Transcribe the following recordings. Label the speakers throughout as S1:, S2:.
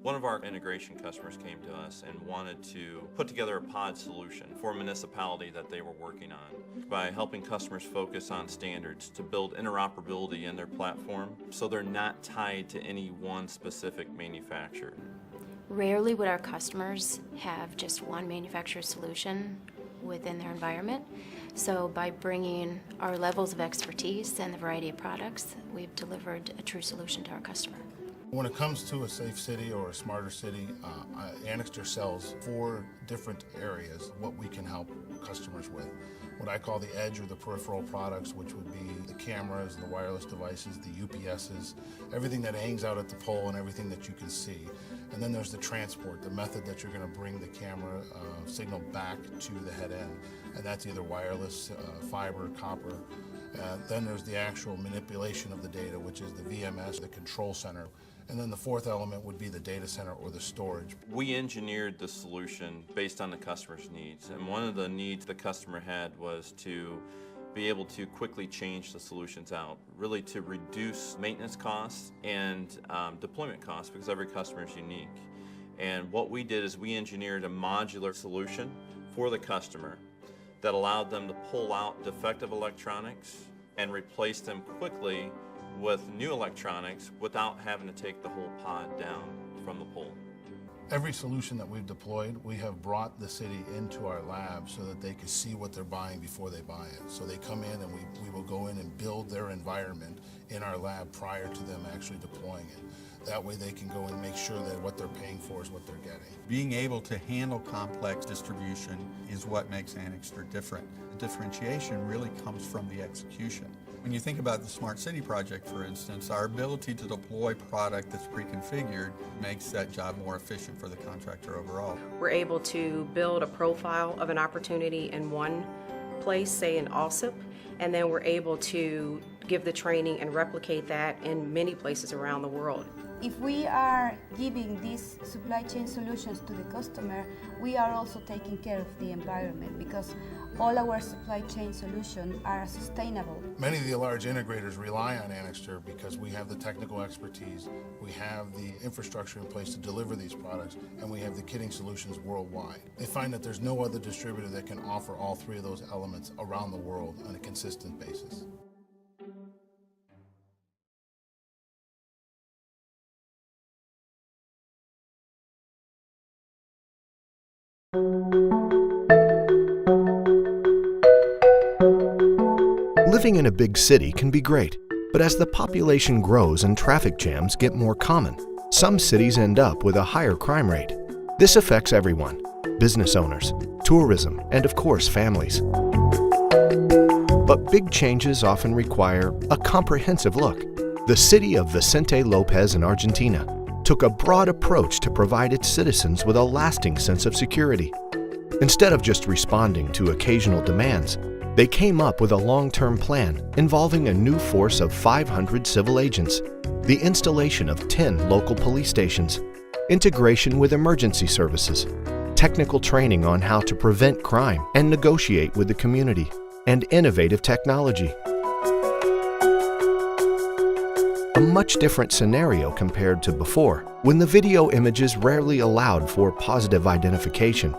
S1: One of our integration customers came to us and wanted to put together a pod solution for a municipality that they were working on by helping customers focus on standards to build interoperability in their platform so they're not tied to any one specific manufacturer.
S2: Rarely would our customers have just one manufacturer solution within their environment. So by bringing our levels of expertise and the variety of products, we've delivered a true solution to our customer.
S3: When it comes to a safe city or a smarter city, Annixter sells 4 different areas what we can help customers with. What I call the edge or the peripheral products, which would be the cameras, the wireless devices, the UPSs, everything that hangs out at the pole and everything that you can see. And then there's the transport, the method that you're going to bring the camera signal back to the head end. And that's either wireless, fiber, copper. Then there's the actual manipulation of the data, which is the VMS, the control center. And then the 4th element would be the data center or the storage.
S1: We engineered the solution based on the customer's needs. And one of the needs the customer had was to be able to quickly change the solutions out, really to reduce maintenance costs and deployment costs, because every customer is unique. And what we did is we engineered a modular solution for the customer that allowed them to pull out defective electronics and replace them quickly with new electronics without having to take the whole pod down from the pole.
S3: Every solution that we've deployed, we have brought the city into our lab so that they can see what they're buying before they buy it. So they come in and we will go in and build their environment in our lab prior to them actually deploying it. That way they can go and make sure that what they're paying for is what they're getting.
S4: Being able to handle complex distribution is what makes Annixter different. The differentiation really comes from the execution. When you think about the Smart City project, for instance, our ability to deploy product that's pre-configured makes that job more efficient for the contractor overall.
S5: We're able to build a profile of an opportunity in one place, say in ALSIP, and then we're able to give the training and replicate that in many places around the world.
S6: If we are giving these supply chain solutions to the customer, we are also taking care of the environment because all our supply chain solutions are sustainable.
S3: Many of the large integrators rely on Annixter because we have the technical expertise, we have the infrastructure in place to deliver these products, and we have the kitting solutions worldwide. They find that there's no other distributor that can offer all 3 of those elements around the world on a consistent basis.
S7: Living in a big city can be great, but as the population grows and traffic jams get more common, some cities end up with a higher crime rate. This affects everyone: business owners, tourism, and of course families. But big changes often require a comprehensive look. The city of Vicente Lopez in Argentina took a broad approach to provide its citizens with a lasting sense of security. Instead of just responding to occasional demands, they came up with a long-term plan involving a new force of 500 civil agents, the installation of 10 local police stations, integration with emergency services, technical training on how to prevent crime and negotiate with the community, and innovative technology. A much different scenario compared to before, when the video images rarely allowed for positive identification.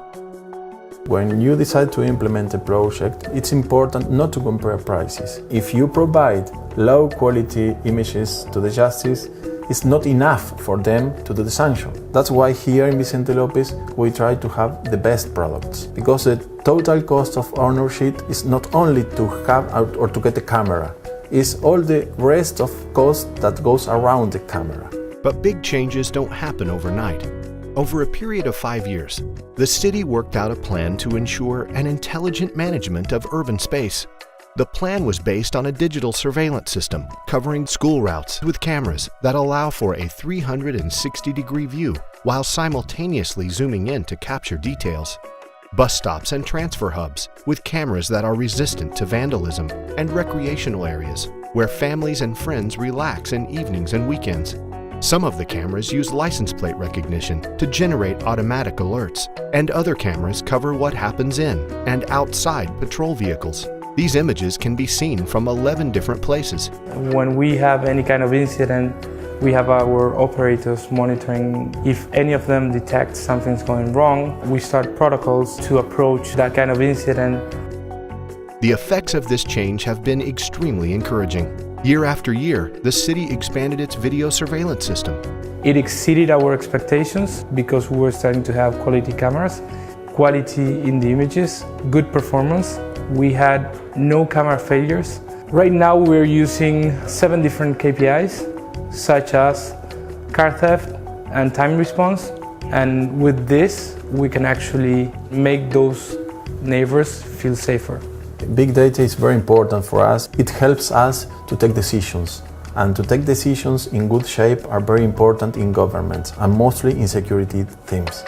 S8: When you decide to implement a project, it's important not to compare prices. If you provide low quality images to the justice, it's not enough for them to do the sanction. That's why here in Vicente Lopez we try to have the best products, because the total cost of ownership is not only to have or to get a camera, it's all the rest of cost that goes around the camera.
S7: But big changes don't happen overnight. Over a period of 5 years, the city worked out a plan to ensure an intelligent management of urban space. The plan was based on a digital surveillance system covering school routes with cameras that allow for a 360-degree view while simultaneously zooming in to capture details. Bus stops and transfer hubs with cameras that are resistant to vandalism, and recreational areas where families and friends relax in evenings and weekends. Some of the cameras use license plate recognition to generate automatic alerts, and other cameras cover what happens in and outside patrol vehicles. These images can be seen from 11 different places.
S9: When we have any kind of incident, We have our operators monitoring. If any of them detect something's going wrong, we start protocols to approach that kind of incident.
S7: The effects of this change have been extremely encouraging. Year after year, the city expanded its video surveillance system.
S9: It exceeded our expectations because we were starting to have quality cameras, quality in the images, good performance. We had no camera failures. Right now we're using 7 different KPIs, such as car theft and time response. And with this, we can actually make those neighbors feel safer.
S8: Big data is very important for us. It helps us to take decisions. And to take decisions in good shape are very important in governments and mostly in security teams.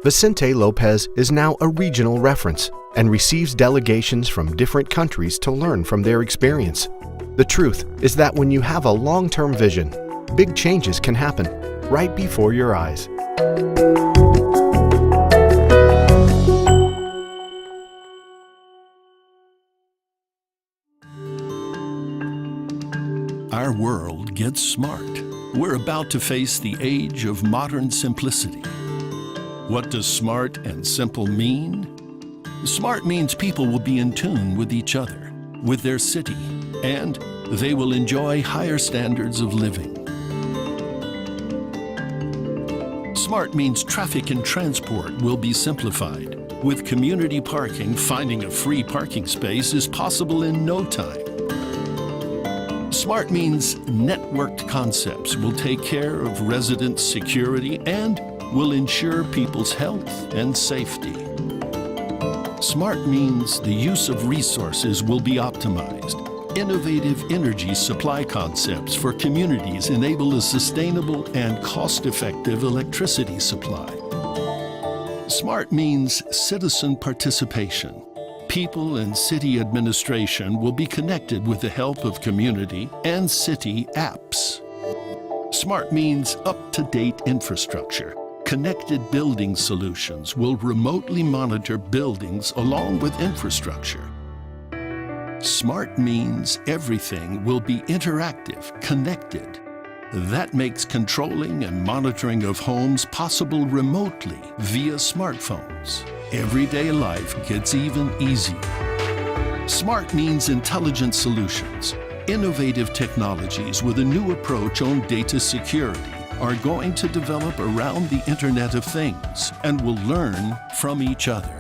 S7: Vicente Lopez is now a regional reference and receives delegations from different countries to learn from their experience. The truth is that when you have a long-term vision, big changes can happen right before your eyes.
S10: Our world gets smart. We're about to face the age of modern simplicity. What does smart and simple mean? Smart means people will be in tune with each other, with their city, and they will enjoy higher standards of living. Smart means traffic and transport will be simplified. With community parking, finding a free parking space is possible in no time. Smart means networked concepts will take care of resident security and will ensure people's health and safety. Smart means the use of resources will be optimized. Innovative energy supply concepts for communities enable a sustainable and cost-effective electricity supply. Smart means citizen participation. People and city administration will be connected with the help of community and city apps. Smart means up-to-date infrastructure. Connected building solutions will remotely monitor buildings along with infrastructure. Smart means everything will be interactive, connected. That makes controlling and monitoring of homes possible remotely via smartphones. Everyday life gets even easier. Smart means intelligent solutions. Innovative technologies with a new approach on data security are going to develop around the Internet of Things and will learn from each other.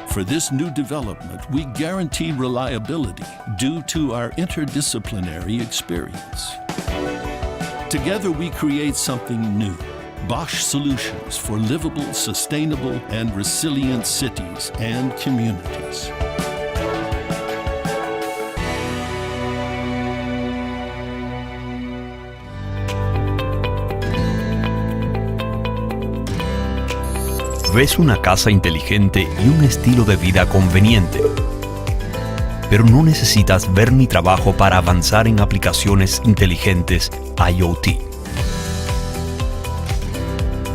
S10: For this new development, we guarantee reliability due to our interdisciplinary experience. Together we create something new. Bosch solutions for livable, sustainable, and resilient cities and communities.
S11: Ves una casa inteligente y un estilo de vida conveniente, pero no necesitas ver mi trabajo para avanzar en aplicaciones inteligentes IoT.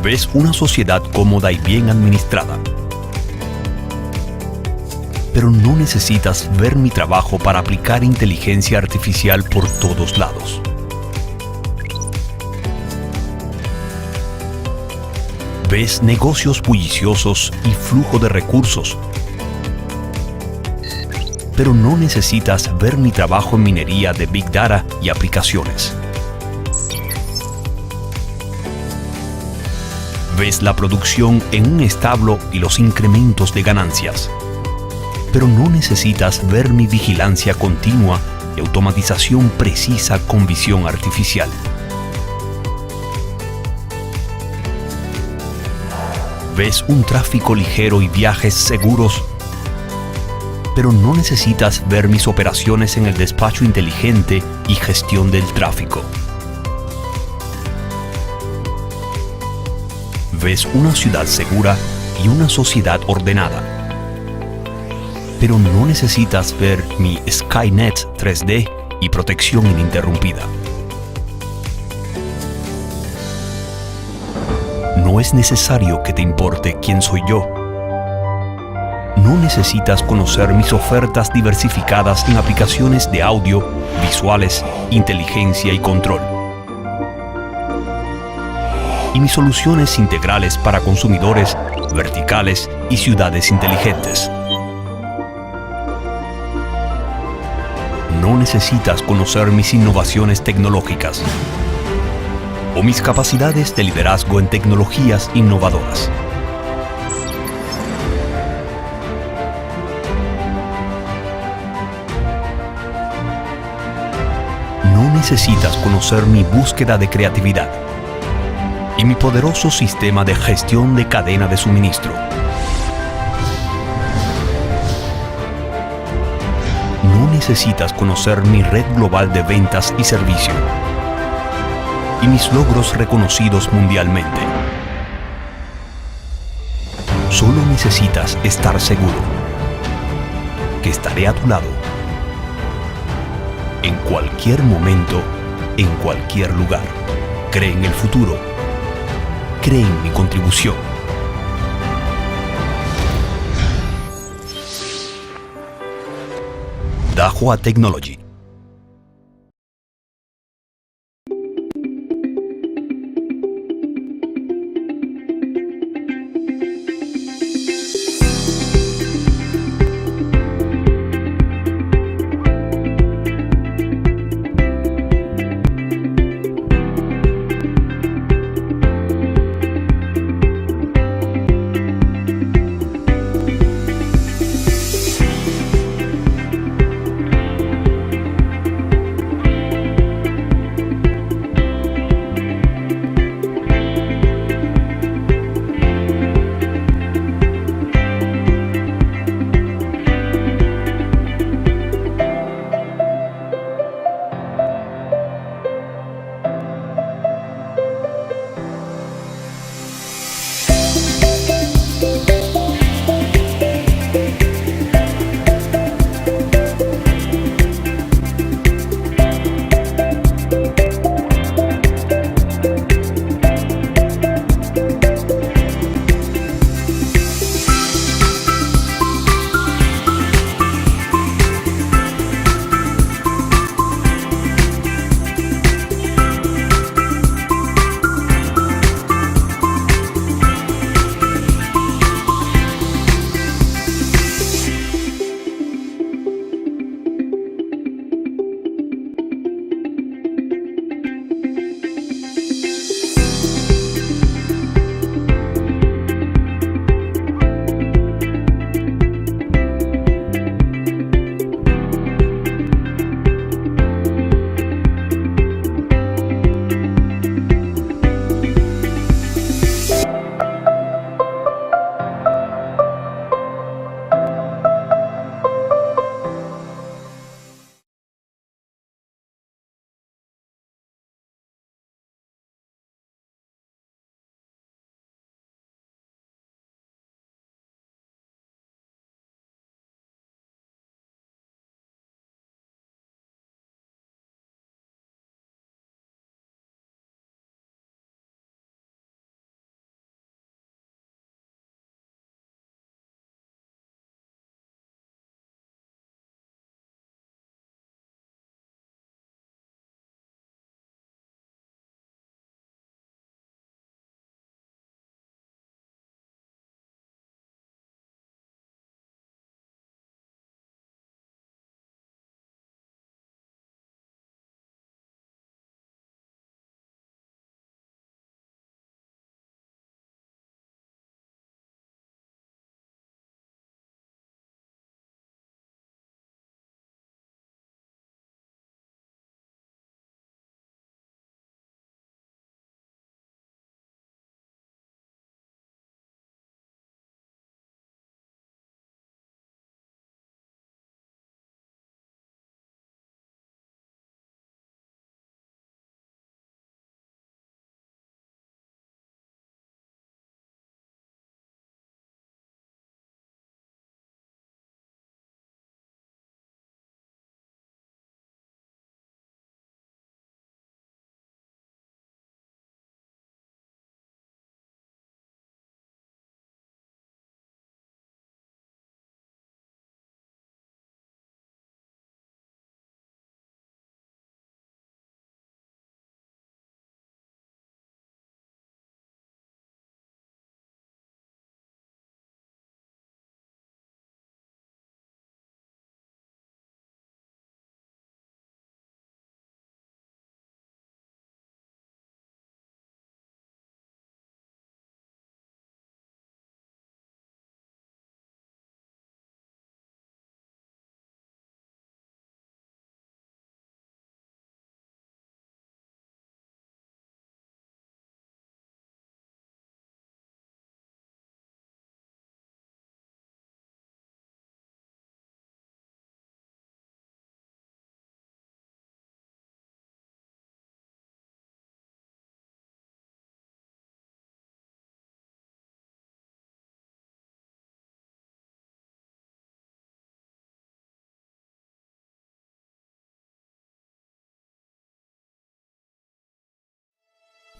S11: Ves una sociedad cómoda y bien administrada, pero no necesitas ver mi trabajo para aplicar inteligencia artificial por todos lados. Ves negocios bulliciosos y flujo de recursos, pero no necesitas ver mi trabajo en minería de Big Data y aplicaciones. Ves la producción en un establo y los incrementos de ganancias, pero no necesitas ver mi vigilancia continua y automatización precisa con visión artificial. Ves un tráfico ligero y viajes seguros, pero no necesitas ver mis operaciones en el despacho inteligente y gestión del tráfico. Ves una ciudad segura y una sociedad ordenada, pero no necesitas ver mi Skynet 3D y protección ininterrumpida. No es necesario que te importe quién soy yo. No necesitas conocer mis ofertas diversificadas en aplicaciones de audio, visuales, inteligencia y control. Y mis soluciones integrales para consumidores, verticales y ciudades inteligentes. No necesitas conocer mis innovaciones tecnológicas o mis capacidades de liderazgo en tecnologías innovadoras. No necesitas conocer mi búsqueda de creatividad y mi poderoso sistema de gestión de cadena de suministro. No necesitas conocer mi red global de ventas y servicio y mis logros reconocidos mundialmente. Solo necesitas estar seguro que estaré a tu lado en cualquier momento, en cualquier lugar. Cree en el futuro. Cree en mi contribución. Dahua Technology.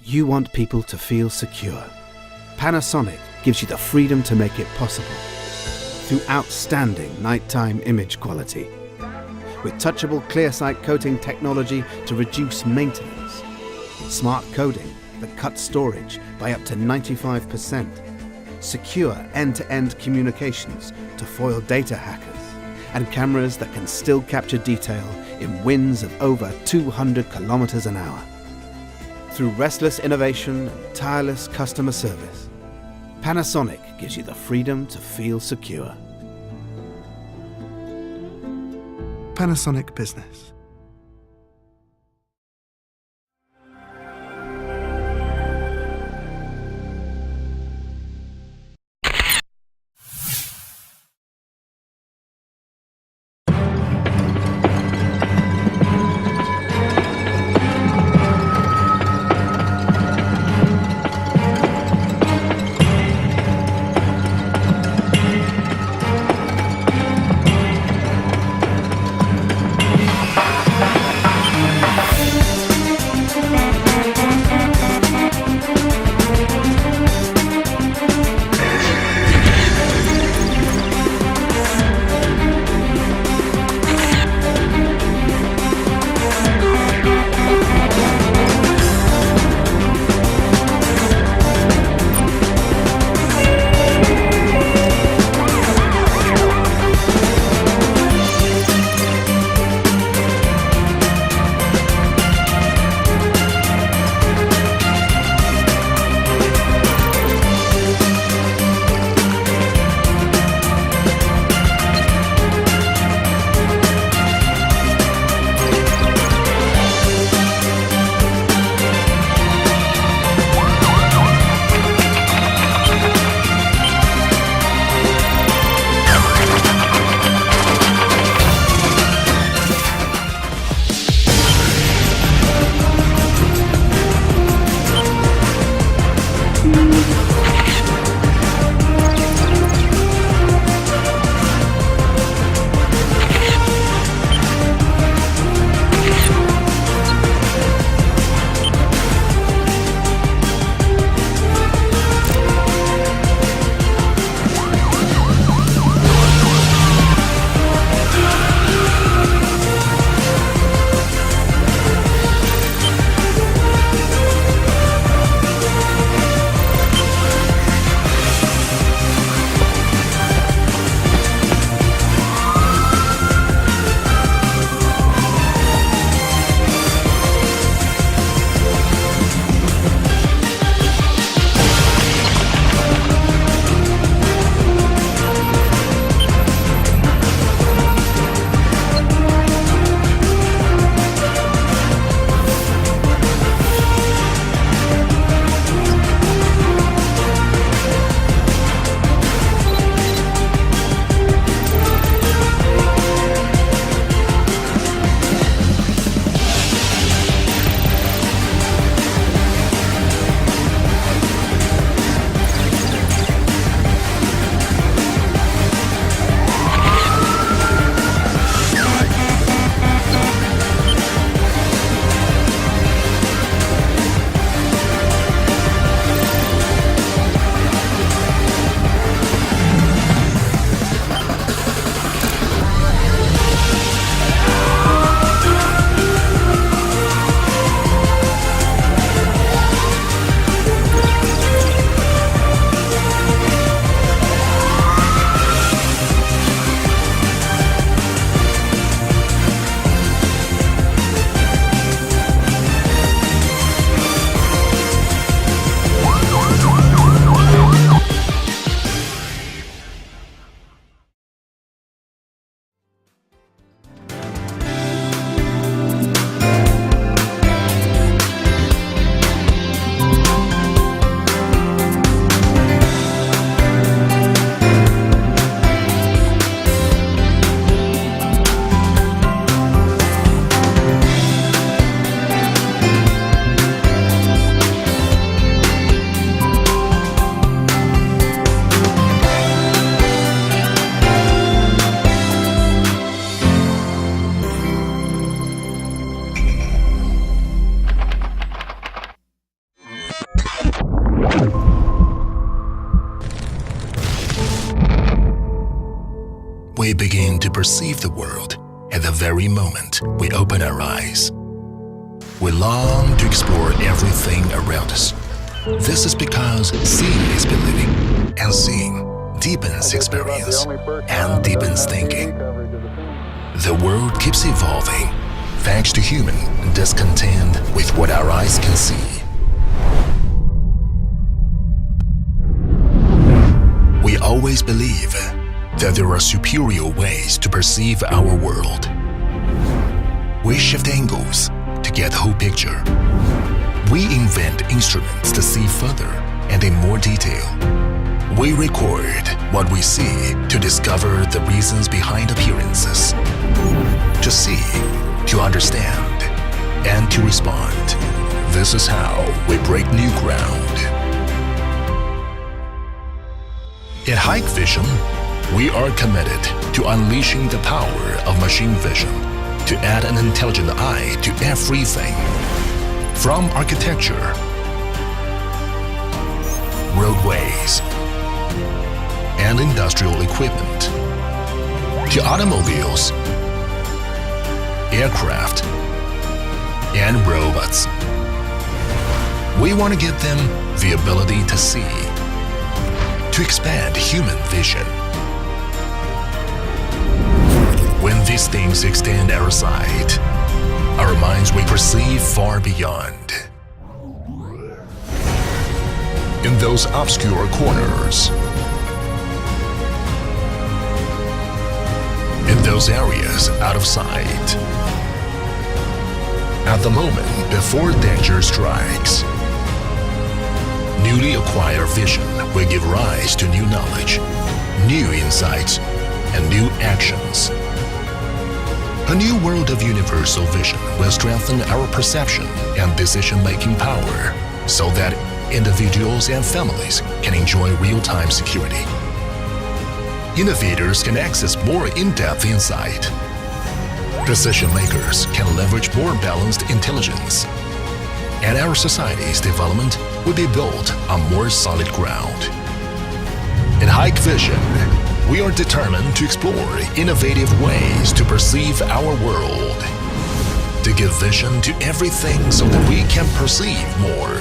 S12: You want people to feel secure. Panasonic gives you the freedom to make it possible through outstanding nighttime image quality. With touchable ClearSight coating technology to reduce maintenance. Smart coding that cuts storage by up to 95%. Secure end-to-end communications to foil data hackers. And cameras that can still capture detail in winds of over 200 kilometers an hour. Through restless innovation and tireless customer service, Panasonic gives you the freedom to feel secure. Panasonic Business.
S13: perceive the world at the very moment we open our eyes. We long to explore everything around us. This is because seeing is believing, and seeing deepens experience and deepens thinking. The world keeps evolving thanks to human discontent with what our eyes can see. We always believe that there are superior ways to perceive our world. We shift angles to get the whole picture. We invent instruments to see further and in more detail. We record what we see to discover the reasons behind appearances. To see, to understand, and to respond. This is how we break new ground. At Hike Vision, we are committed to unleashing the power of machine vision to add an intelligent eye to everything. From architecture, roadways, and industrial equipment, to automobiles, aircraft, and robots. We want to give them the ability to see, to expand human vision. When these things extend our sight, our minds will perceive far beyond. In those obscure corners, in those areas out of sight, at the moment before danger strikes, newly acquired vision will give rise to new knowledge, new insights, and new actions. A new world of universal vision will strengthen our perception and decision-making power so that individuals and families can enjoy real-time security. Innovators can access more in-depth insight. Decision-makers can leverage more balanced intelligence. And our society's development will be built on more solid ground. In Hike Vision, we are determined to explore innovative ways to perceive our world, to give vision to everything so that we can perceive more.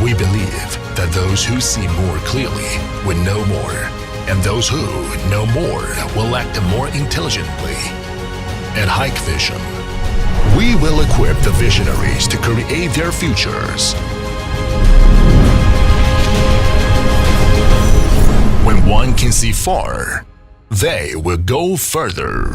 S13: We believe that those who see more clearly will know more, and those who know more will act more intelligently. At Hike Vision, we will equip the visionaries to create their futures. When one can see far, they will go further.